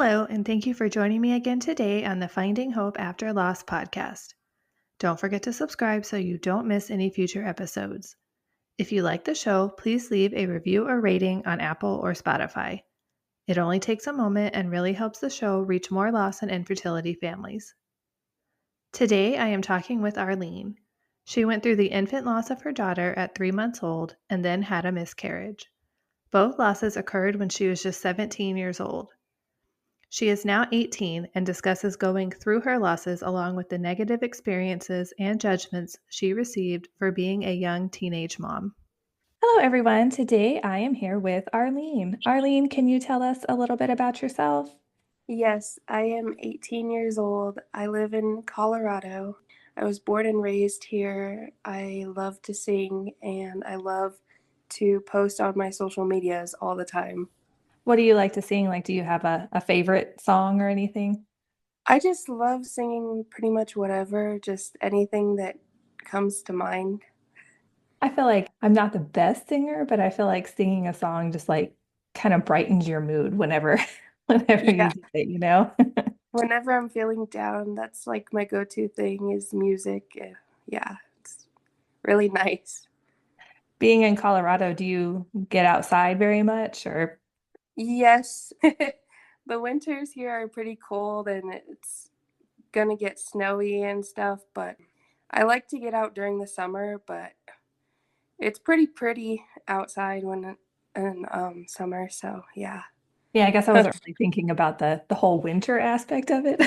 Hello, and thank you for joining me again today on the Finding Hope After Loss podcast. Don't forget to subscribe so you don't miss any future episodes. If you like the show, please leave a review or rating on Apple or Spotify. It only takes a moment and really helps the show reach more loss and infertility families. Today, I am talking with Arlene. She went through the infant loss of her daughter at 3 months old and then had a miscarriage. Both losses occurred when she was just 17 years old. She is now 18 and discusses going through her losses along with the negative experiences and judgments she received for being a young teenage mom. Hello, everyone. Today I am here with Arlene. Arlene, can you tell us a little bit about yourself? Yes, I am 18 years old. I live in Colorado. I was born and raised here. I love to sing and I love to post on my social medias all the time. What do you like to sing? Do you have a favorite song or anything? I just love singing pretty much whatever, just anything that comes to mind. I feel like I'm not the best singer, but I feel like singing a song just kind of brightens your mood whenever whenever Yeah, you do it. whenever I'm feeling down, that's like my go-to thing is music. Yeah, it's really nice. Being in Colorado, do you get outside very much or Yes. The winters here are pretty cold and it's gonna get snowy and stuff, but I like to get out during the summer, but it's pretty outside when in summer, so yeah. Yeah, I guess I wasn't really thinking about the whole winter aspect of it.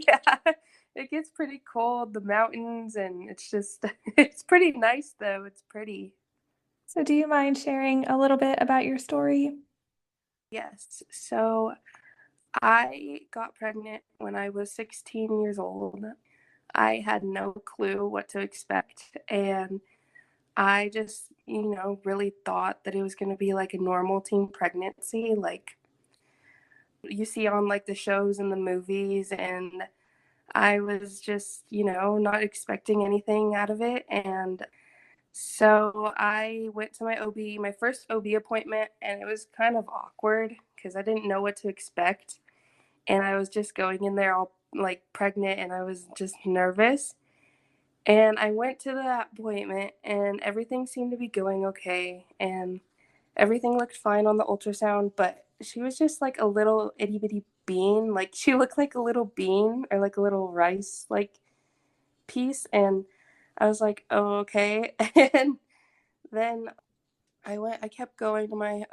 Yeah. It gets pretty cold, the mountains, and it's just it's pretty nice though. It's pretty. So do you mind sharing a little bit about your story? Yes. So I got pregnant when I was 16 years old. I had no clue what to expect, and I just, really thought that it was going to be like a normal teen pregnancy, like you see on like the shows and the movies. And I was just, not expecting anything out of it. And so I went to my OB, my first OB appointment, and it was kind of awkward because I didn't know what to expect. And I was just going in there all like pregnant and I was just nervous. And I went to that appointment and everything seemed to be going okay. And everything looked fine on the ultrasound, but she was just like a little itty bitty bean. Like she looked like a little bean or like a little rice like piece. And I was like, oh, okay. And then I kept going to my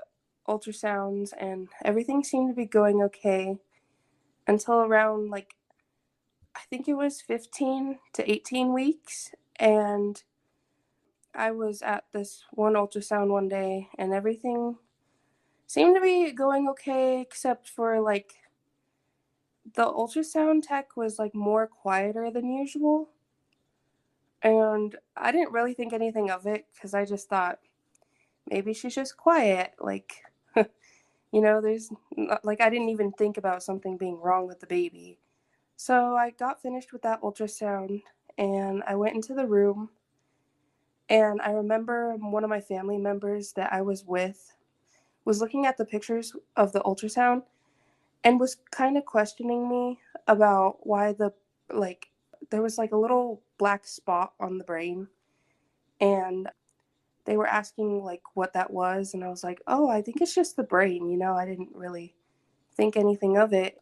ultrasounds and everything seemed to be going okay until around like, I think it was 15 to 18 weeks. And I was at this one ultrasound one day and everything seemed to be going okay, except for like the ultrasound tech was like more quieter than usual. And I didn't really think anything of it because I just thought maybe she's just quiet. Like, there's like, I didn't even think about something being wrong with the baby. So I got finished with that ultrasound and I went into the room. And I remember one of my family members that I was with was looking at the pictures of the ultrasound and was kind of questioning me about why like there was like a little black spot on the brain, and they were asking like what that was, and I was like, oh, I think it's just the brain. I didn't really think anything of it.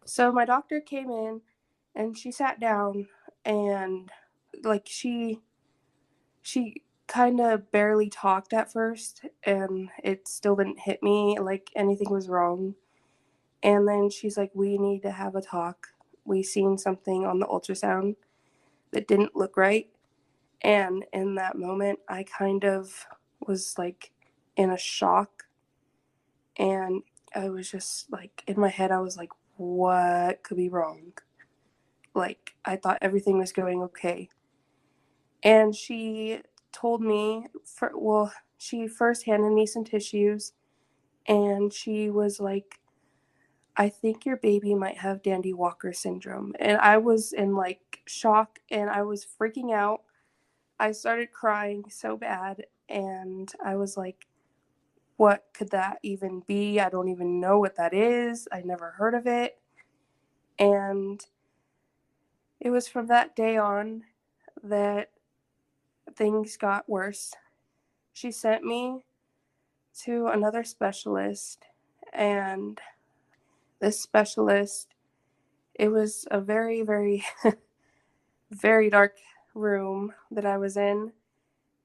So my doctor came in and she sat down, and like she kind of barely talked at first, and it still didn't hit me like anything was wrong. And then she's like, we need to have a talk. We seen something on the ultrasound that didn't look right. And in that moment, I kind of was like in a shock. And I was just like, in my head, I was like, what could be wrong? Like, I thought everything was going okay. And she told me, she first handed me some tissues. And she was like, I think your baby might have Dandy Walker syndrome. And I was in like shock and I was freaking out. I started crying so bad and I was like, what could that even be? I don't even know what that is. I never heard of it. And it was from that day on that things got worse. She sent me to another specialist, and this specialist, it was a very, very, very dark room that I was in,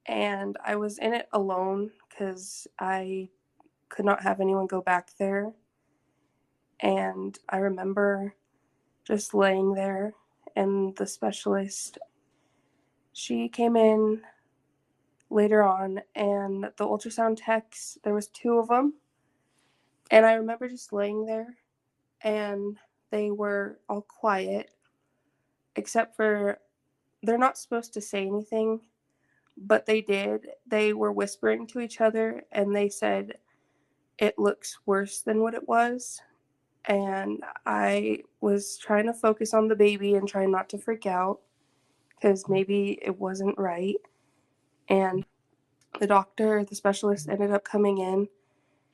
and I was in it alone because I could not have anyone go back there. And I remember just laying there, and the specialist, she came in later on, and the ultrasound techs, there was two of them, and I remember just laying there, and they were all quiet, except for they're not supposed to say anything, but they did. They were whispering to each other, and they said, "It looks worse than what it was." And I was trying to focus on the baby and trying not to freak out because maybe it wasn't right. And the doctor, the specialist, ended up coming in,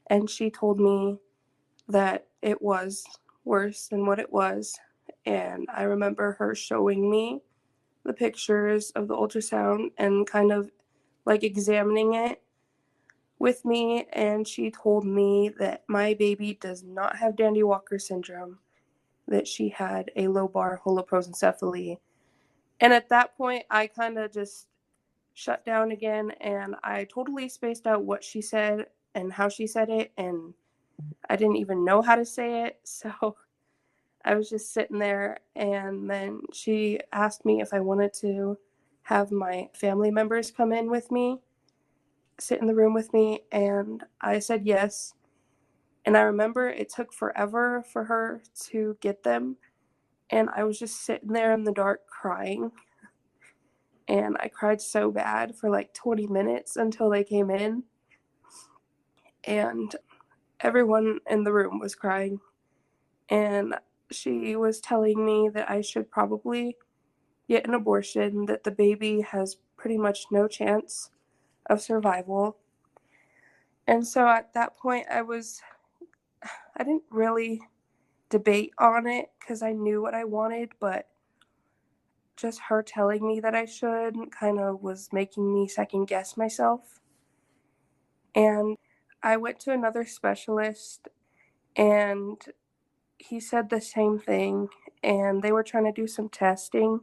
and she told me that it was worse than what it was. And I remember her showing me the pictures of the ultrasound and kind of like examining it with me. And she told me that my baby does not have Dandy Walker syndrome, that she had a lobar holoprosencephaly. And at that point, I kind of just shut down again, and I totally spaced out what she said and how she said it, and I didn't even know how to say it. So I was just sitting there, and then she asked me if I wanted to have my family members come in with me, sit in the room with me, and I said yes. And I remember it took forever for her to get them, and I was just sitting there in the dark crying. And I cried so bad for like 20 minutes until they came in. And everyone in the room was crying. And she was telling me that I should probably get an abortion, that the baby has pretty much no chance of survival. And so at that point, I didn't really debate on it because I knew what I wanted, but just her telling me that I should kind of was making me second guess myself. And I went to another specialist, and he said the same thing, and they were trying to do some testing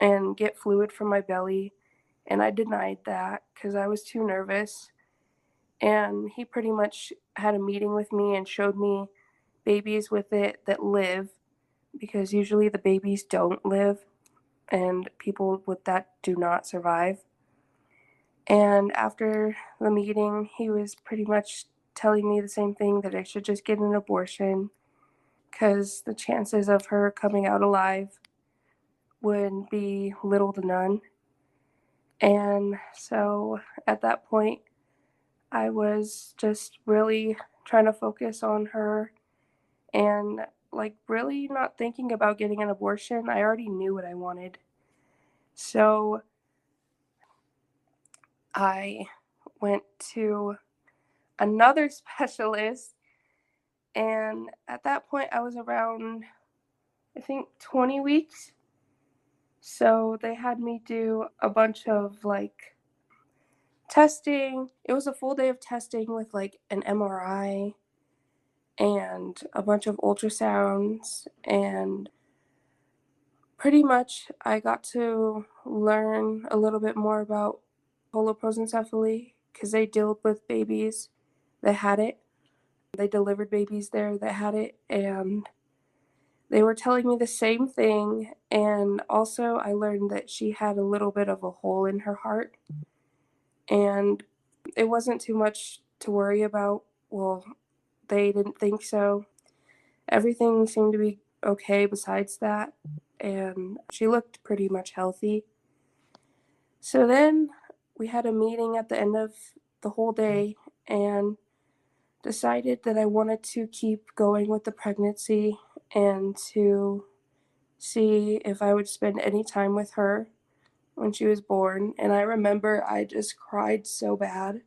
and get fluid from my belly, and I denied that because I was too nervous. And he pretty much had a meeting with me and showed me babies with it that live, because usually the babies don't live and people with that do not survive. And after the meeting, he was pretty much telling me the same thing, that I should just get an abortion because the chances of her coming out alive would be little to none. And so at that point, I was just really trying to focus on her and like really not thinking about getting an abortion. I already knew what I wanted. So I went to another specialist, and at that point I was around, I think, 20 weeks. So they had me do a bunch of like testing. It was a full day of testing with like an MRI and a bunch of ultrasounds, and pretty much I got to learn a little bit more about holoprosencephaly because they dealt with babies that had it. They delivered babies there that had it, and they were telling me the same thing. And also I learned that she had a little bit of a hole in her heart, and it wasn't too much to worry about. Well, they didn't think so. Everything seemed to be okay besides that, and she looked pretty much healthy. So then we had a meeting at the end of the whole day and decided that I wanted to keep going with the pregnancy and to see if I would spend any time with her when she was born. And I remember I just cried so bad.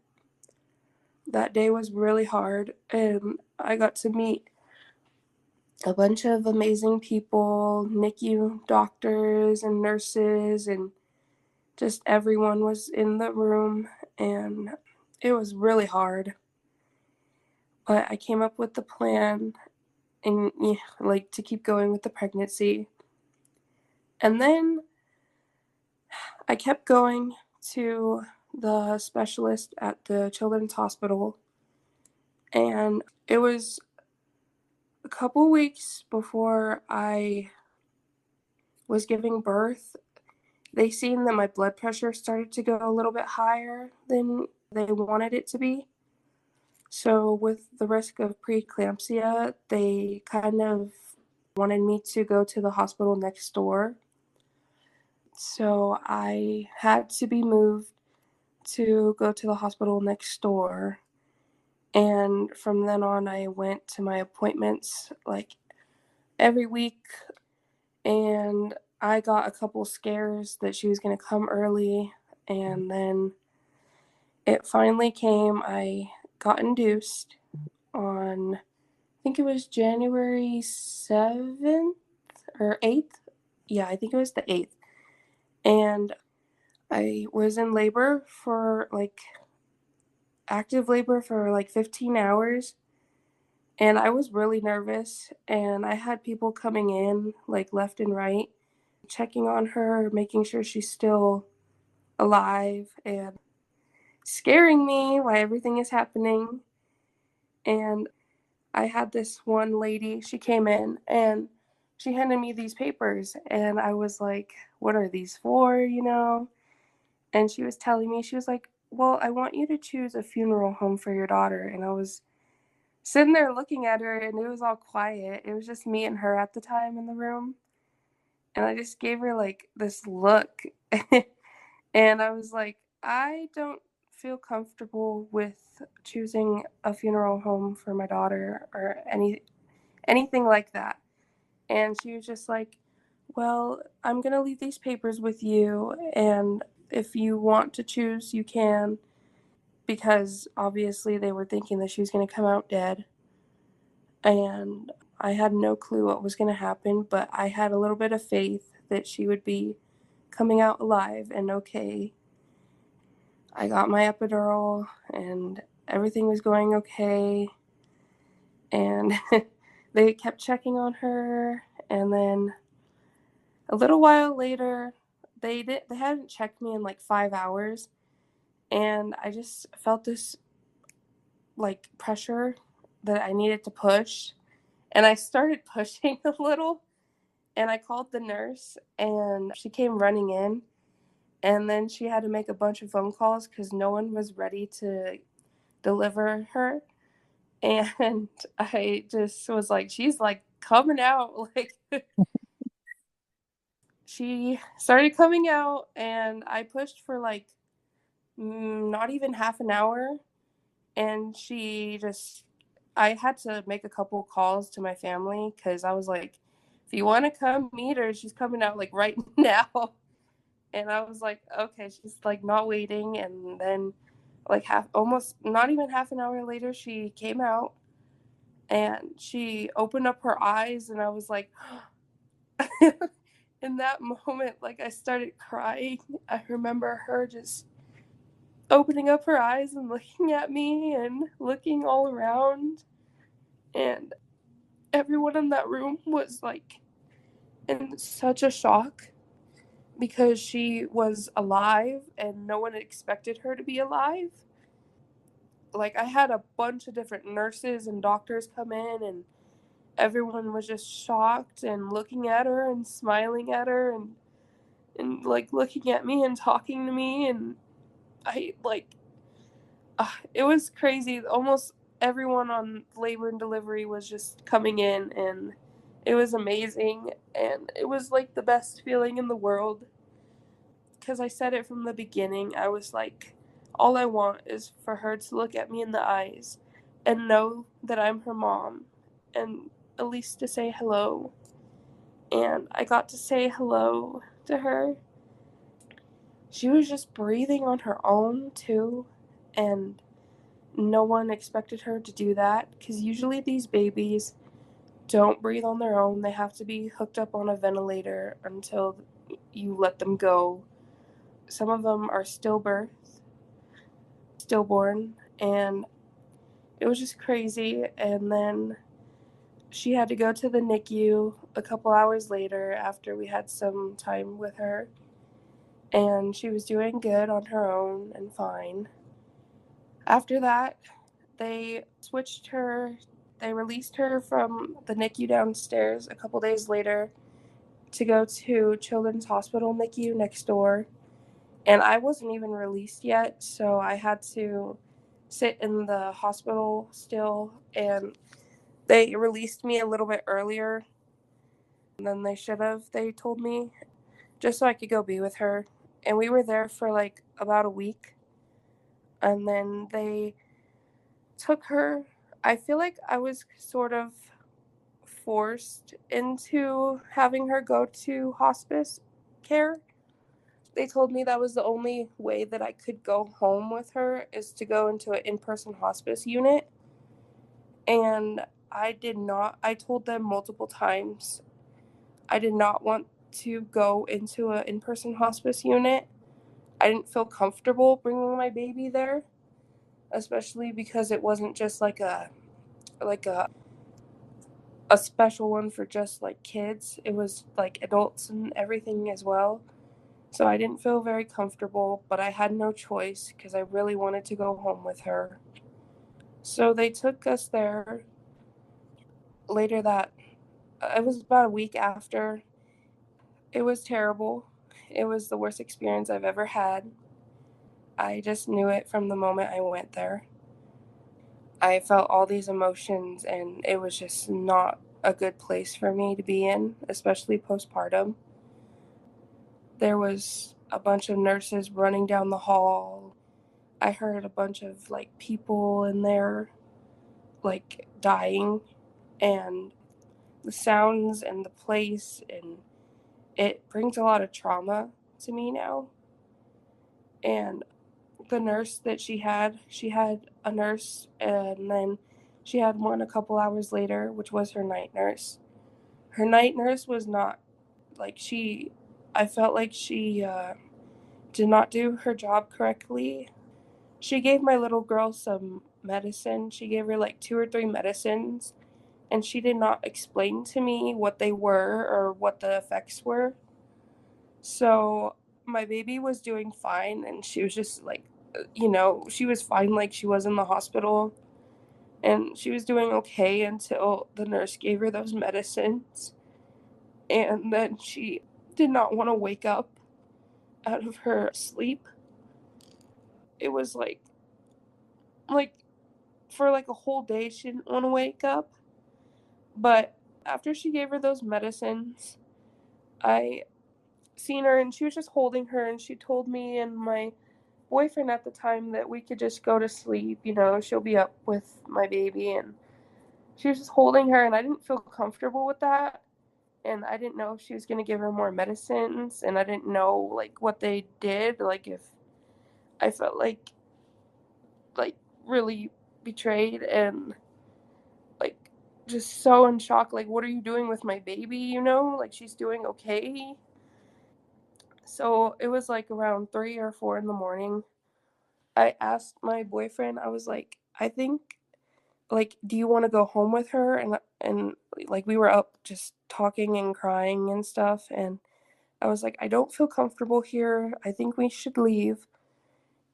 That day was really hard, and I got to meet a bunch of amazing people, NICU doctors and nurses, and just everyone was in the room, and it was really hard. But I came up with the plan and like to keep going with the pregnancy. And then I kept going to the specialist at the children's hospital, and it was a couple weeks before I was giving birth. They seen that my blood pressure started to go a little bit higher than they wanted it to be. So with the risk of preeclampsia, they kind of wanted me to go to the hospital next door. So I had to be moved to go to the hospital next door. And from then on, I went to my appointments like every week. And I got a couple scares that she was going to come early. And then it finally came. I got induced on, I think it was January 7th or 8th. Yeah, I think it was the 8th. And I was in labor for like active labor for like 15 hours. And I was really nervous. And I had people coming in like left and right, checking on her, making sure she's still alive, and scaring me while everything is happening. And I had this one lady, she came in and she handed me these papers. And I was like, what are these for, And she was telling me, she was like, well, I want you to choose a funeral home for your daughter. And I was sitting there looking at her, and it was all quiet. It was just me and her at the time in the room. And I just gave her like this look. And I was like, I don't feel comfortable with choosing a funeral home for my daughter or anything like that. And she was just like, well, I'm going to leave these papers with you. And if you want to choose, you can. Because obviously they were thinking that she was going to come out dead. And I had no clue what was going to happen, but I had a little bit of faith that she would be coming out alive and okay. I got my epidural and everything was going okay. And they kept checking on her. And then a little while later, they hadn't checked me in like 5 hours. And I just felt this like pressure that I needed to push. And I started pushing a little. And I called the nurse, and she came running in. And then she had to make a bunch of phone calls because no one was ready to deliver her. And I just was like, she's like coming out. Like, she started coming out, and I pushed for like not even half an hour. And I had to make a couple calls to my family because I was like, if you want to come meet her, she's coming out like right now. And I was like, okay, she's like not waiting. And then like almost not even half an hour later, she came out and she opened up her eyes, and I was like, in that moment, like I started crying. I remember her just opening up her eyes and looking at me and looking all around. And everyone in that room was like in such a shock because she was alive and no one expected her to be alive. Like, I had a bunch of different nurses and doctors come in, and everyone was just shocked and looking at her and smiling at her, and like looking at me and talking to me. And I like it was crazy. Almost everyone on labor and delivery was just coming in, and it was amazing. And it was like the best feeling in the world because I said it from the beginning. I was like, all I want is for her to look at me in the eyes and know that I'm her mom, and at least to say hello. And I got to say hello to her. She was just breathing on her own too, and no one expected her to do that, because usually these babies don't breathe on their own. They have to be hooked up on a ventilator until you let them go. Some of them are stillborn, and it was just crazy. And then she had to go to the NICU a couple hours later after we had some time with her, and she was doing good on her own and fine. After that, they switched her, they released her from the NICU downstairs a couple days later to go to Children's Hospital NICU next door. And I wasn't even released yet, so I had to sit in the hospital still. And they released me a little bit earlier than they should have, they told me, just so I could go be with her. And we were there for like about a week. And then they took her. I feel like I was sort of forced into having her go to hospice care. They told me that was the only way that I could go home with her, is to go into an in-person hospice unit. And I did not. I told them multiple times I did not want to go into an in-person hospice unit. I didn't feel comfortable bringing my baby there, especially because it wasn't just like a special one for just like kids. It was like adults and everything as well. So I didn't feel very comfortable, but I had no choice because I really wanted to go home with her. So they took us there later that it was about a week after. It was terrible. It was the worst experience I've ever had. I just knew it from the moment I went there. I felt all these emotions, and it was just not a good place for me to be in, especially postpartum. There was a bunch of nurses running down the hall. I heard a bunch of like people in there like dying, and the sounds and the place, and it brings a lot of trauma to me now. And the nurse that she had a nurse, and then she had one a couple hours later, which was her night nurse. Her night nurse was not like I felt like she did not do her job correctly. She gave my little girl some medicine. She gave her like 2 or 3 medicines, and she did not explain to me what they were or what the effects were. So my baby was doing fine, and she was just like, she was fine, like she was in the hospital, and she was doing okay until the nurse gave her those medicines. And then she did not want to wake up out of her sleep. It was like for like a whole day she didn't want to wake up. But after she gave her those medicines, I seen her, and she was just holding her, and she told me and my boyfriend at the time that we could just go to sleep, she'll be up with my baby. And she was just holding her, and I didn't feel comfortable with that. And I didn't know if she was going to give her more medicines, and I didn't know like what they did, like if I felt like really betrayed, and like just so in shock, like, what are you doing with my baby, like she's doing okay. So it was like around 3 or 4 in the morning. I asked my boyfriend, I was like, I think, like, do you want to go home with her? And like we were up just talking and crying and stuff, and I was like, I don't feel comfortable here. I think we should leave.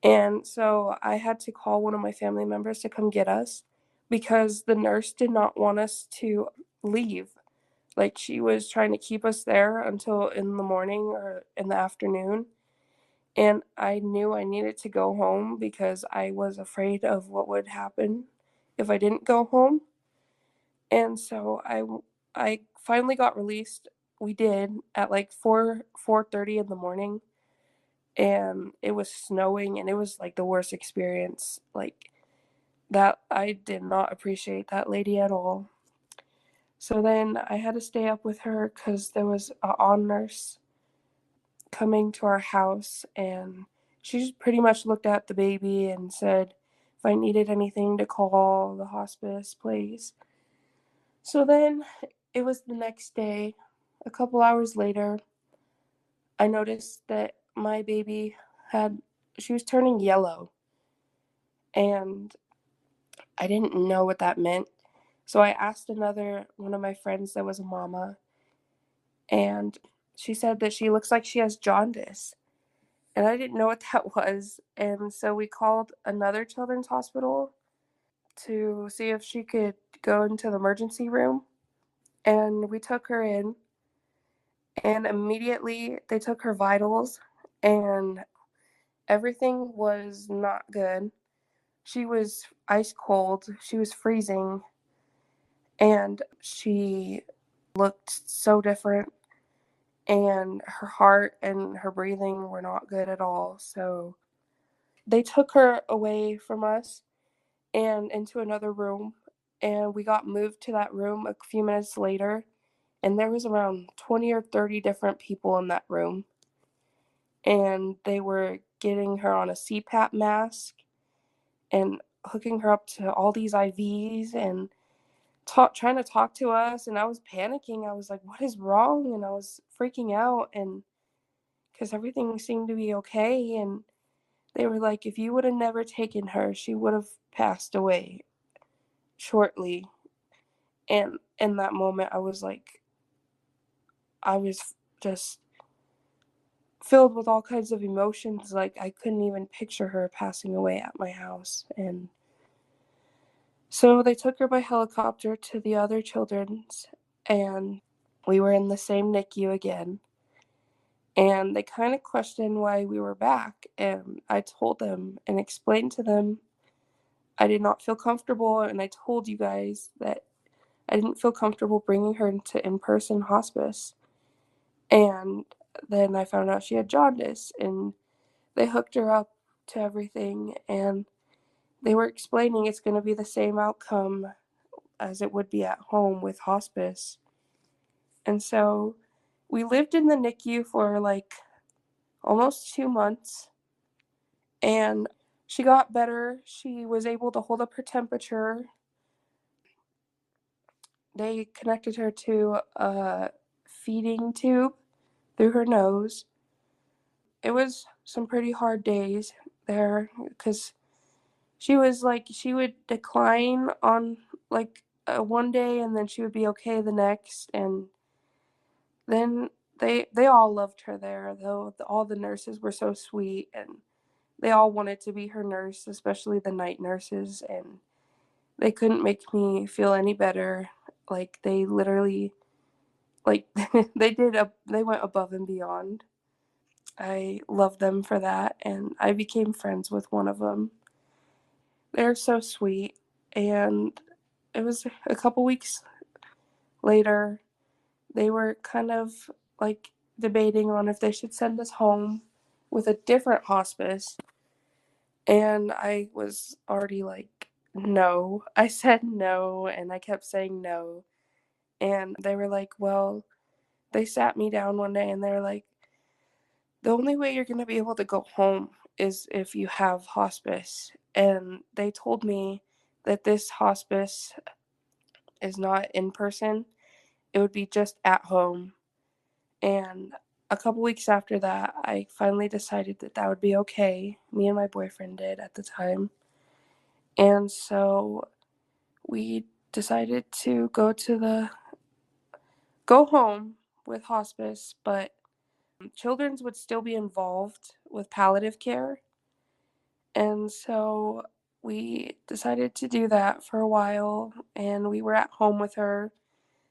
And so I had to call one of my family members to come get us, because the nurse did not want us to leave. Like, she was trying to keep us there until in the morning or in the afternoon. And I knew I needed to go home because I was afraid of what would happen if I didn't go home. And so I finally got released. We did at like 4:30 in the morning, and it was snowing, and it was like the worst experience. Like, that I did not appreciate that lady at all. So then I had to stay up with her cuz there was a on nurse coming to our house, and she just pretty much looked at the baby and said, if I needed anything to call the hospice place. So then it was the next day, a couple hours later, I noticed that my baby she was turning yellow, and I didn't know what that meant. So I asked one of my friends that was a mama, and she said that she looks like she has jaundice. And I didn't know what that was. And so we called another children's hospital to see if she could go into the emergency room. And we took her in, and immediately they took her vitals, and everything was not good. She was ice cold, she was freezing, and she looked so different. And her heart and her breathing were not good at all. So they took her away from us and into another room, and we got moved to that room a few minutes later, and there was around 20 or 30 different people in that room, and they were getting her on a CPAP mask and hooking her up to all these IVs and trying to talk to us. And I was panicking. I was like, what is wrong? And I was freaking out, and because everything seemed to be okay. And they were like, if you would have never taken her, she would have passed away shortly. And in that moment, I was just filled with all kinds of emotions. Like, I couldn't even picture her passing away at my house. And so they took her by helicopter to the other children's, and we were in the same NICU again. And they kind of questioned why we were back. And I told them and explained to them I did not feel comfortable. And I told you guys that I didn't feel comfortable bringing her into in-person hospice. And then I found out she had jaundice, and they hooked her up to everything. And they were explaining it's going to be the same outcome as it would be at home with hospice. And so we lived in the NICU for like almost 2 months, and she got better. She was able to hold up her temperature. They connected her to a feeding tube through her nose. It was some pretty hard days there because she would decline on like one day, and then she would be okay the next. And then they all loved her there, though. All the nurses were so sweet, and they all wanted to be her nurse, especially the night nurses. And they couldn't make me feel any better. Like, they literally, like, they went above and beyond. I love them for that, and I became friends with one of them. They're so sweet. And it was a couple weeks later, they were kind of like debating on if they should send us home with a different hospice. And I was already like, no. I said no, and I kept saying no. And they were like, well, they sat me down one day and they were like, the only way you're going to be able to go home is if you have hospice. And they told me that this hospice is not in person, it would be just at home. And a couple weeks after that, I finally decided that that would be okay. Me and my boyfriend did at the time. And so we decided to go home with hospice, but children's would still be involved with palliative care. And so we decided to do that for a while, and we were at home with her,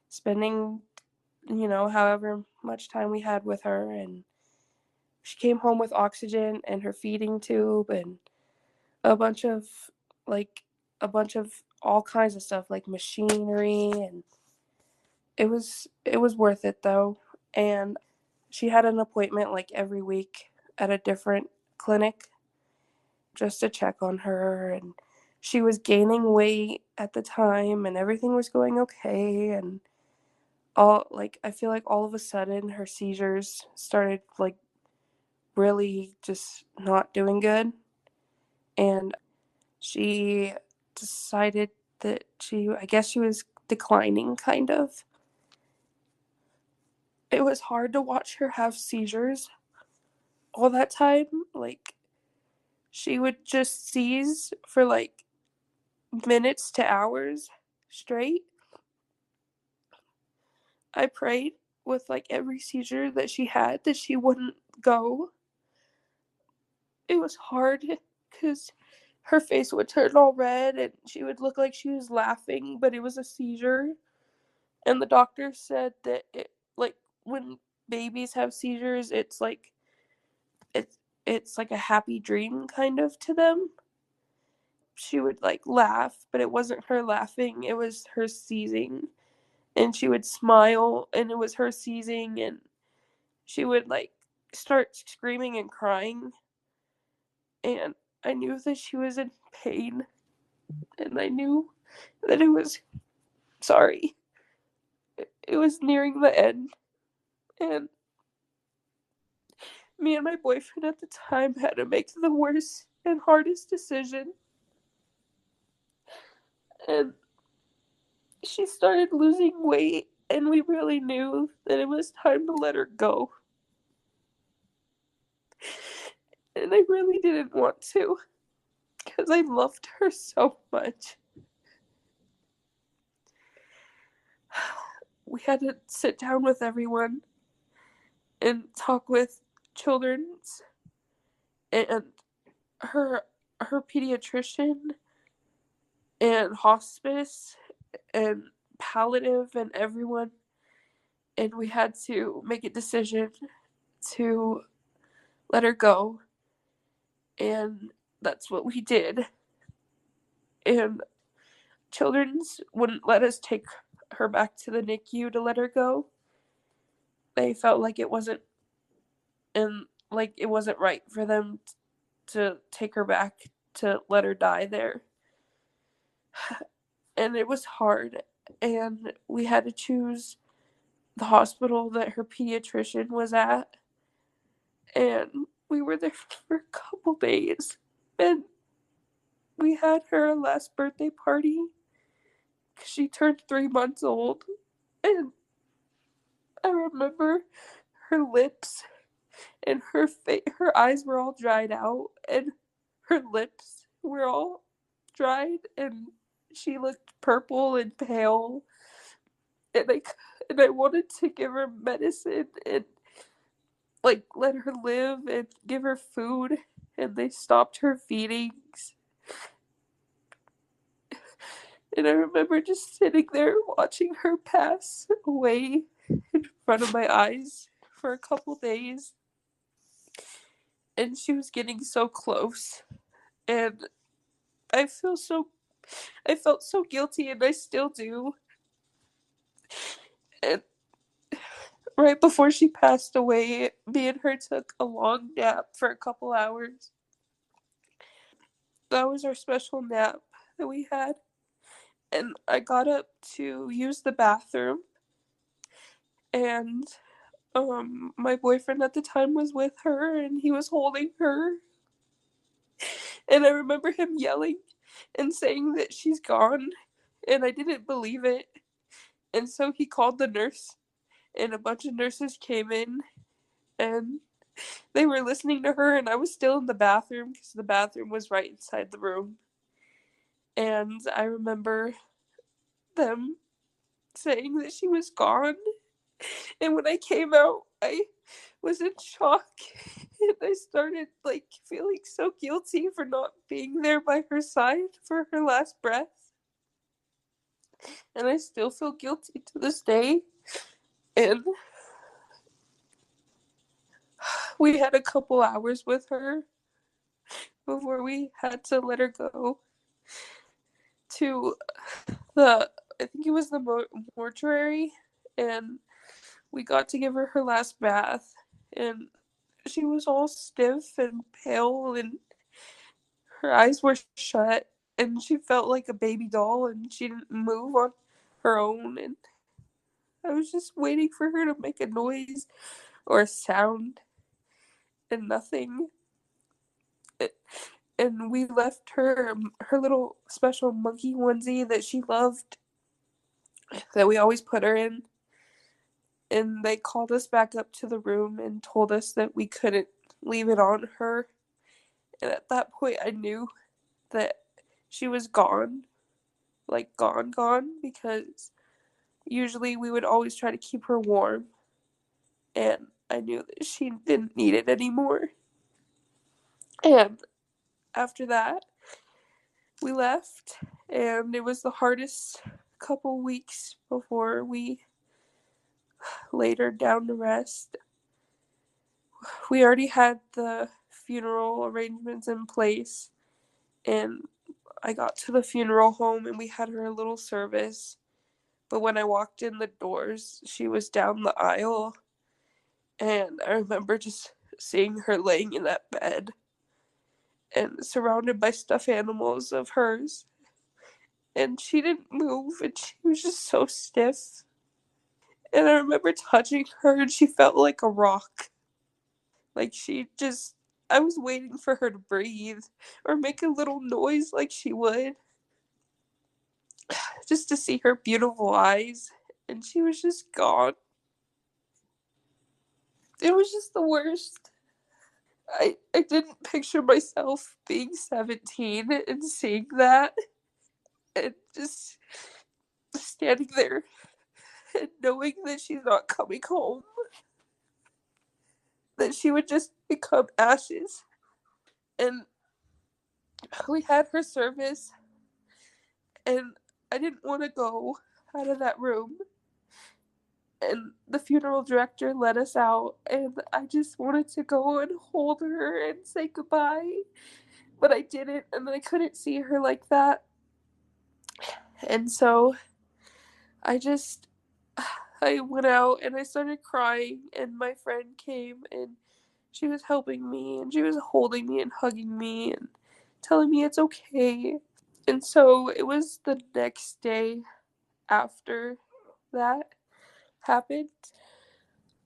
spending, however much time we had with her. And she came home with oxygen and her feeding tube and a bunch of like a bunch of all kinds of stuff like machinery. And it was worth it though. And she had an appointment like every week at a different clinic just to check on her. And she was gaining weight at the time, and everything was going okay. And I feel like all of a sudden her seizures started really just not doing good. And she decided that I guess she was declining, kind of. It was hard to watch her have seizures all that time. Like, she would just seize for like minutes to hours straight. I prayed with like every seizure that she had that she wouldn't go. It was hard because her face would turn all red and she would look like she was laughing, but it was a seizure. And the doctor said that like when babies have seizures, it's it's like a happy dream kind of to them. She would like laugh, but it wasn't her laughing, it was her seizing. And she would smile and it was her seizing, and she would like start screaming and crying. And I knew that she was in pain, and I knew that it was sorry. It was nearing the end, and me and my boyfriend at the time had to make the worst and hardest decision. And she started losing weight, and we really knew that it was time to let her go. And I really didn't want to, because I loved her so much. We had to sit down with everyone and talk with children's and her her pediatrician and hospice and palliative and everyone, and we had to make a decision to let her go, and that's what we did. And children's wouldn't let us take her back to the NICU to let her go. They felt like it wasn't right for them to take her back to let her die there. And it was hard, and we had to choose the hospital that her pediatrician was at, and we were there for a couple days, and we had her last birthday party because she turned 3 months old. And I remember her lips and her eyes were all dried out, and her lips were all dried, and she looked purple and pale. And I wanted to give her medicine and like let her live and give her food, and they stopped her feedings. And I remember just sitting there watching her pass away in front of my eyes for a couple days. And she was getting so close. And I feel so I felt so guilty, and I still do. And right before she passed away, me and her took a long nap for a couple hours. That was our special nap that we had. And I got up to use the bathroom, and my boyfriend at the time was with her, and he was holding her. And I remember him yelling and saying that she's gone, and I didn't believe it. And so he called the nurse, and a bunch of nurses came in, and they were listening to her, and I was still in the bathroom because the bathroom was right inside the room. And I remember them saying that she was gone. And when I came out, I was in shock. And I started like feeling so guilty for not being there by her side for her last breath. And I still feel guilty to this day. And we had a couple hours with her before we had to let her go to I think it was the mortuary, and we got to give her her last bath, and she was all stiff and pale, and her eyes were shut, and she felt like a baby doll, and she didn't move on her own, and I was just waiting for her to make a noise or a sound, and nothing. and we left her her little special monkey onesie that she loved that we always put her in. And they called us back up to the room and told us that we couldn't leave it on her. And at that point, I knew that she was gone, like gone, gone, because usually we would always try to keep her warm. And I knew that she didn't need it anymore. And after that, we left, and it was the hardest couple weeks before we laid her down to rest. We already had the funeral arrangements in place, and I got to the funeral home and we had her a little service. But when I walked in the doors, she was down the aisle, and I remember just seeing her laying in that bed and surrounded by stuffed animals of hers. And she didn't move, and she was just so stiff. And I remember touching her, and she felt like a rock. Like she just, I was waiting for her to breathe or make a little noise like she would, just to see her beautiful eyes. And she was just gone. It was just the worst. I didn't picture myself being 17 and seeing that and just standing there and knowing that she's not coming home, that she would just become ashes. And we had her service, and I didn't want to go out of that room. And the funeral director let us out, and I just wanted to go and hold her and say goodbye, but I didn't, and I couldn't see her like that. And so I just I went out and I started crying, and my friend came and she was helping me and she was holding me and hugging me and telling me it's okay. And so it was the next day after that happened.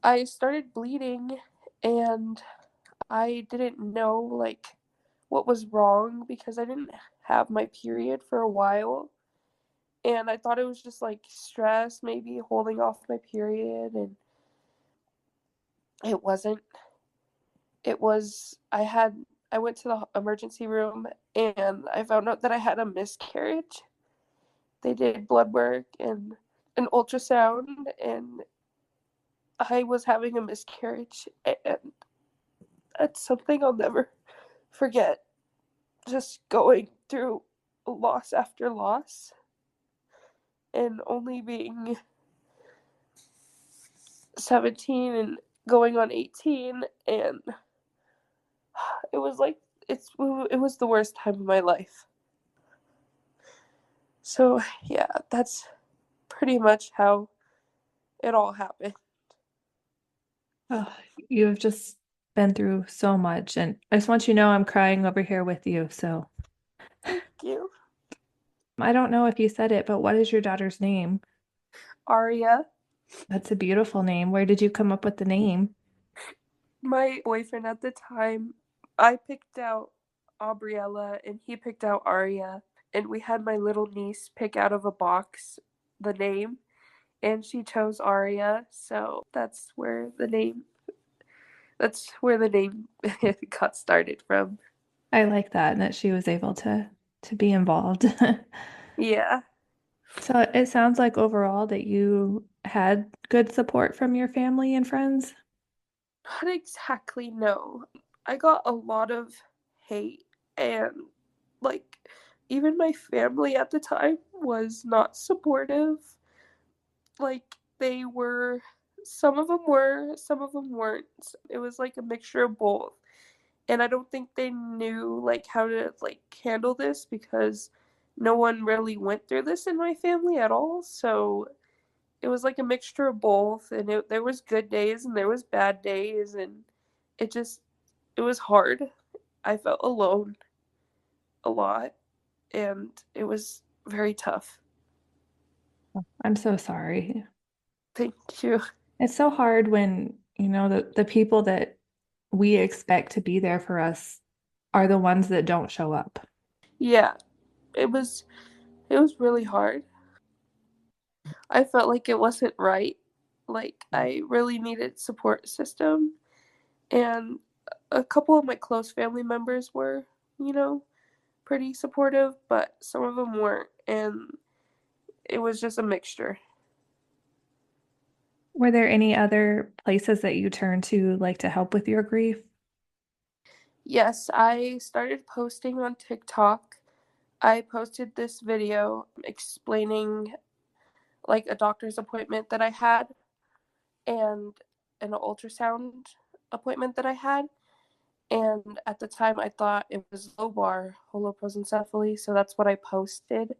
I started bleeding, and I didn't know like what was wrong because I didn't have my period for a while. And I thought it was just like stress, maybe holding off my period, and it wasn't. It was I went to the emergency room and I found out that I had a miscarriage. They did blood work and an ultrasound, and I was having a miscarriage, and that's something I'll never forget. Just going through loss after loss and only being 17 and going on 18, and it was like it was the worst time of my life. So yeah, that's pretty much how it all happened. Oh, you have just been through so much, and I just want you to know I'm crying over here with you. So Thank you. I don't know if you said it, but what is your daughter's name? Aria, That's a beautiful name. Where did you come up with the name? my boyfriend at the time, I picked out Aubriella and he picked out Aria, and we had my little niece pick out of a box the name, and she chose Aria, so that's where the name got started from. I like that and that she was able to be involved. Yeah. So it sounds like overall that you had good support from your family and friends. Not exactly, no. I got a lot of hate, and like even my family at the time was not supportive. Like they were, some of them were, some of them weren't. It was like a mixture of both. And I don't think they knew like how to like handle this because no one really went through this in my family at all. So it was like a mixture of both, and there was good days and there was bad days, and it just it was hard. I felt alone a lot, and it was very tough. I'm so sorry. Thank you. It's so hard when, the people that we expect to be there for us are the ones that don't show up. Yeah, it was really hard. I felt like it wasn't right. Like I really needed support system, and a couple of my close family members were, you know, pretty supportive, but some of them weren't, and it was just a mixture. Were there any other places that you turned to, like to help with your grief? Yes, I started posting on TikTok. I posted this video explaining like a doctor's appointment that I had and an ultrasound appointment that I had. And at the time, I thought it was lobar holoprosencephaly, so that's what I posted.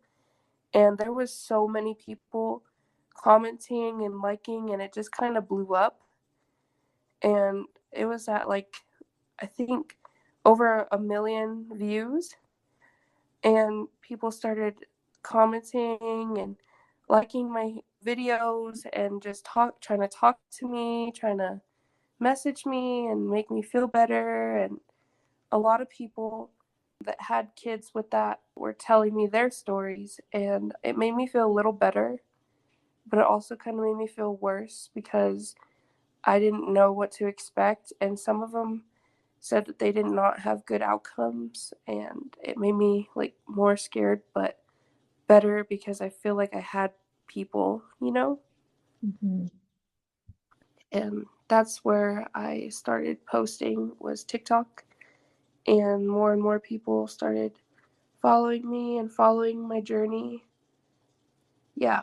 And there was so many people commenting and liking, and it just kind of blew up. And it was at like, I think, over 1 million views. And people started commenting and liking my videos and just trying to talk to me, trying to message me and make me feel better. And a lot of people that had kids with that were telling me their stories, and it made me feel a little better, but it also kind of made me feel worse because I didn't know what to expect, and some of them said that they did not have good outcomes, and it made me like more scared but better because I feel like I had people, Mhm. and that's where I started posting was TikTok, and more people started following me and following my journey. Yeah,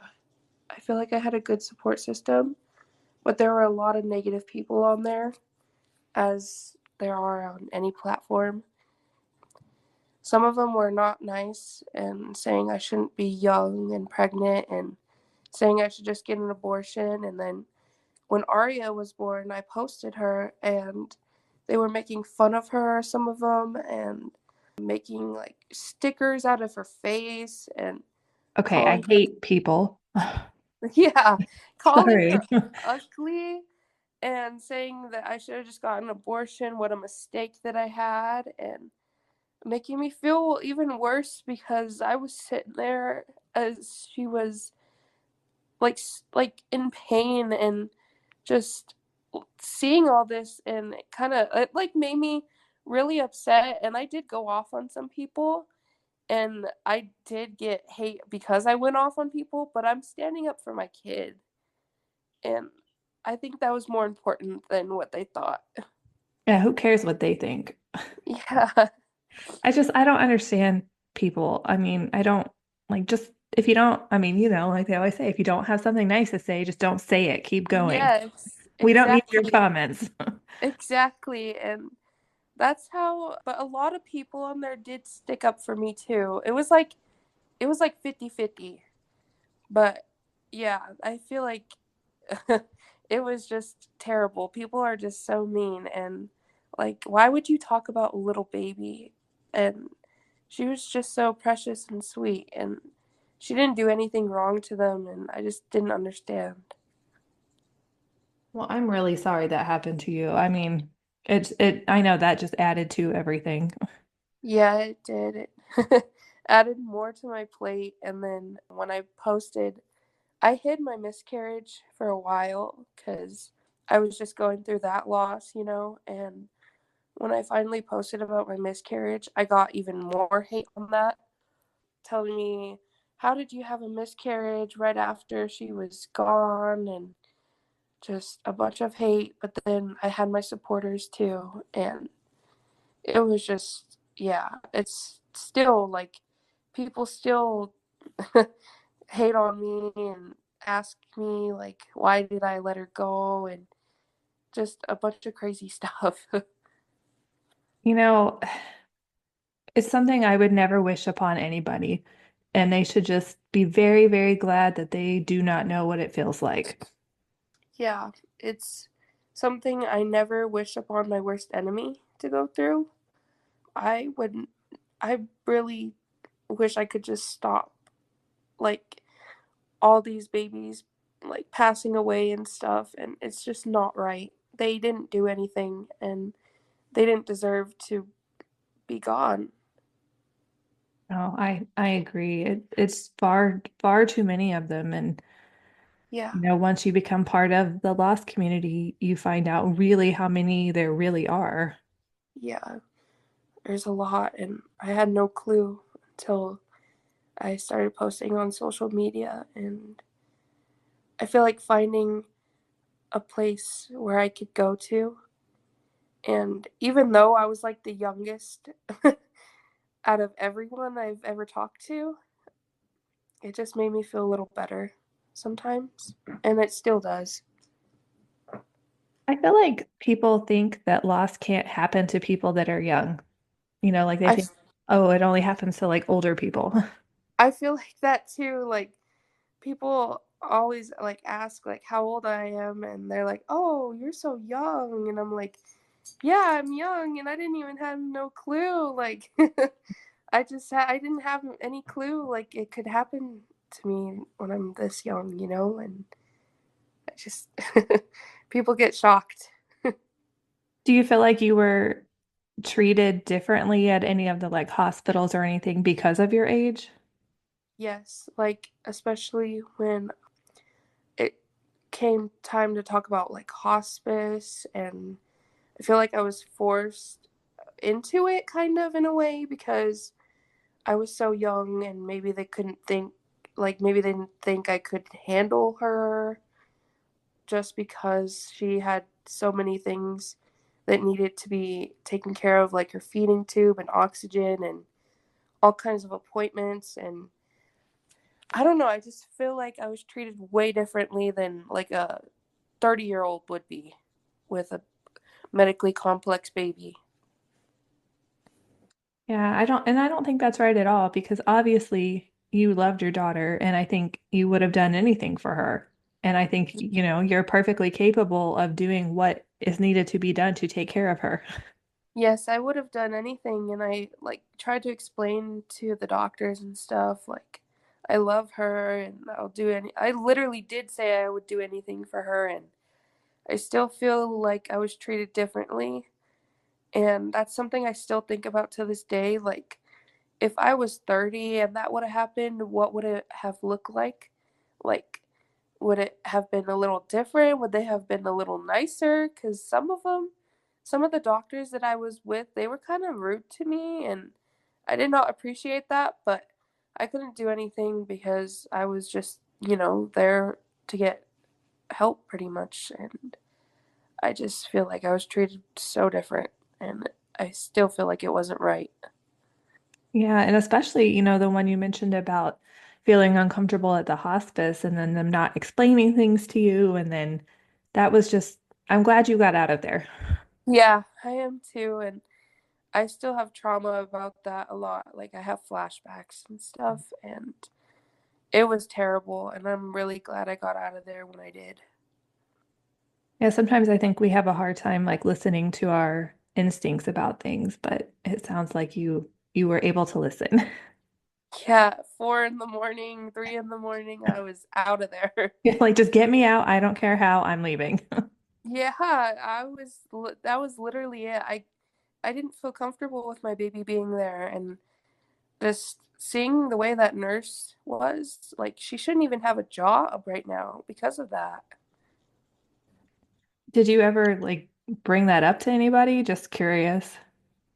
I feel like I had a good support system, but there were a lot of negative people on there, as there are on any platform. Some of them were not nice and saying I shouldn't be young and pregnant and saying I should just get an abortion. And then when Aria was born, I posted her and they were making fun of her, some of them, and making like stickers out of her face and Okay, I calling her, hate people. yeah, calling her Sorry. ugly and saying that I should have just gotten an abortion, what a mistake that I had, and making me feel even worse because I was sitting there as she was like in pain and just seeing all this, and it like made me really upset, and I did go off on some people, and I did get hate because I went off on people, but I'm standing up for my kid, and I think that was more important than what they thought. Yeah, who cares what they think? Yeah. I don't understand people. I mean, I don't like just if you don't, I mean, like they always say, if you don't have something nice to say, just don't say it. Keep going. Yes, We don't need your exactly. comments. Exactly. And that's how, but a lot of people on there did stick up for me too. It was like 50-50. But yeah, I feel like it was just terrible. People are just so mean, and like why would you talk about a little baby? And she was just so precious and sweet, and she didn't do anything wrong to them, and I just didn't understand. Well, I'm really sorry that happened to you. I mean, I know that just added to everything. Yeah, it did. It added more to my plate, and then when I posted, I hid my miscarriage for a while because I was just going through that loss, and when I finally posted about my miscarriage, I got even more hate on that, telling me, how did you have a miscarriage right after she was gone? And just a bunch of hate. But then I had my supporters too. And it was just, yeah, it's still like people still hate on me and ask me, like, why did I let her go? And just a bunch of crazy stuff. You know, it's something I would never wish upon anybody, and they should just be very, very glad that they do not know what it feels like. Yeah, it's something I never wish upon my worst enemy to go through. I wouldn't, I really wish I could just stop, like, all these babies, like, passing away and stuff, and it's just not right. They didn't do anything, and they didn't deserve to be gone. Oh, I agree. It's far too many of them. And, Yeah, once you become part of the lost community, you find out really how many there really are. yeah, there's a lot, and I had no clue until I started posting on social media. And I feel like finding a place where I could go to, and even though I was like the youngest out of everyone I've ever talked to, it just made me feel a little better sometimes, and it still does. I feel like people think that loss can't happen to people that are young. Like they I think, oh, it only happens to like older people. I feel like that too. Like people always like ask like how old I am, and they're like, "Oh, you're so young," and I'm like, "Yeah, I'm young, and I didn't even have no clue." Like I didn't have any clue like it could happen to me when I'm this young, and I just people get shocked. Do you feel like you were treated differently at any of the like hospitals or anything because of your age? Yes, like especially when it came time to talk about like hospice, and I feel like I was forced into it kind of in a way because I was so young, and maybe they couldn't think, like maybe they didn't think I could handle her just because she had so many things that needed to be taken care of, like her feeding tube and oxygen and all kinds of appointments. And I don't know, I just feel like I was treated way differently than like a 30-year-old would be with a medically complex baby. Yeah, I don't think that's right at all because obviously you loved your daughter and I think you would have done anything for her. And I think, you're perfectly capable of doing what is needed to be done to take care of her. Yes, I would have done anything, and I like tried to explain to the doctors and stuff like I love her and I'll do any I literally did say I would do anything for her, and I still feel like I was treated differently, and that's something I still think about to this day. Like if I was 30 and that would have happened, what would it have looked like? Like would it have been a little different? Would they have been a little nicer? Because some of the doctors that I was with, they were kind of rude to me, and I did not appreciate that, but I couldn't do anything because I was just, there to get help pretty much. And I just feel like I was treated so different, and I still feel like it wasn't right. Yeah, and especially, the one you mentioned about feeling uncomfortable at the hospice and then them not explaining things to you. And then that was just, I'm glad you got out of there. Yeah, I am too. And I still have trauma about that a lot. Like I have flashbacks and stuff, and it was terrible, and I'm really glad I got out of there when I did. Yeah, sometimes I think we have a hard time like listening to our instincts about things, but it sounds like you were able to listen. Yeah, 4 in the morning, 3 in the morning, I was out of there. You're like, just get me out. I don't care how, I'm leaving. Yeah, that was literally it. I didn't feel comfortable with my baby being there, and just seeing the way that nurse was, like she shouldn't even have a job right now because of that. Did you ever like bring that up to anybody? Just curious.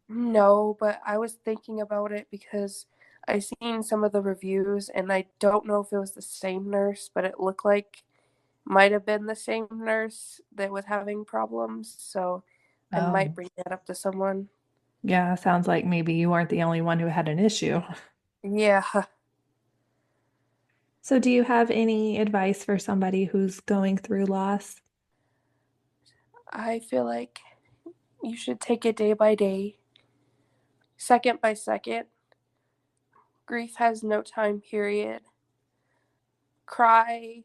No, but I was thinking about it because I seen some of the reviews, and I don't know if it was the same nurse, but it looked like might have been the same nurse that was having problems, so I might Oh, bring that up to someone. yeah, sounds like maybe you weren't the only one who had an issue. Yeah, So, do you have any advice for somebody who's going through loss? I feel like you should take it day by day, second by second. Grief has no time period. Cry,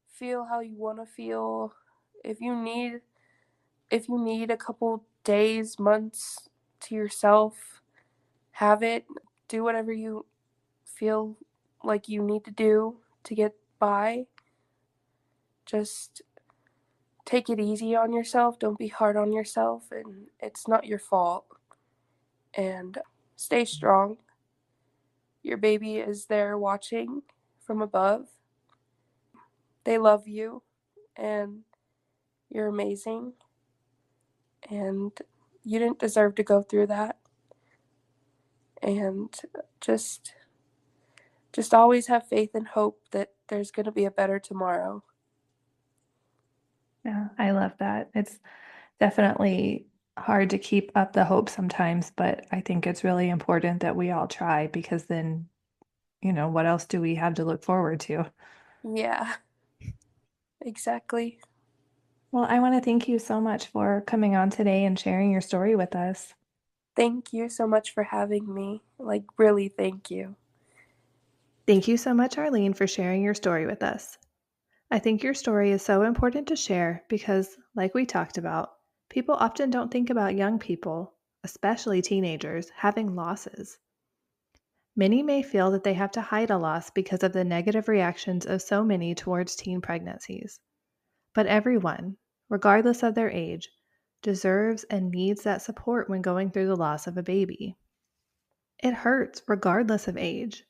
feel how you want to feel. If you need if you need a couple days, months to yourself, have it. Do whatever you feel like you need to do to get by. Just take it easy on yourself. Don't be hard on yourself, and it's not your fault. and stay strong. Your baby is there watching from above. They love you, and you're amazing, and you didn't deserve to go through that. And just always have faith and hope that there's going to be a better tomorrow. Yeah, I love that. It's definitely hard to keep up the hope sometimes, but I think it's really important that we all try because then, what else do we have to look forward to? Yeah, exactly. Well, I want to thank you so much for coming on today and sharing your story with us. Thank you so much for having me. Like, really, thank you. Thank you so much, Arlene, for sharing your story with us. I think your story is so important to share because, like we talked about, people often don't think about young people, especially teenagers, having losses. Many may feel that they have to hide a loss because of the negative reactions of so many towards teen pregnancies. But everyone, regardless of their age, deserves and needs that support when going through the loss of a baby. It hurts regardless of age.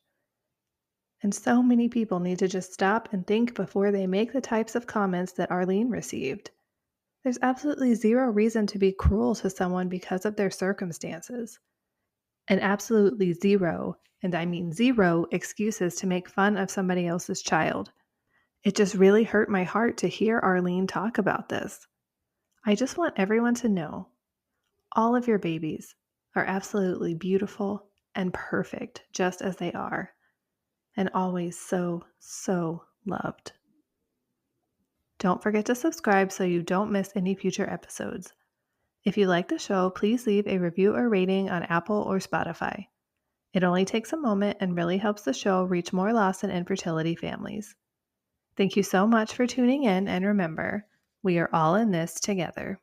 And so many people need to just stop and think before they make the types of comments that Arlene received. There's absolutely zero reason to be cruel to someone because of their circumstances. And absolutely zero, and I mean zero, excuses to make fun of somebody else's child. It just really hurt my heart to hear Arlene talk about this. I just want everyone to know all of your babies are absolutely beautiful and perfect just as they are, and always so, so loved. Don't forget to subscribe so you don't miss any future episodes. If you like the show, please leave a review or rating on Apple or Spotify. It only takes a moment and really helps the show reach more loss and infertility families. Thank you so much for tuning in, and remember, we are all in this together.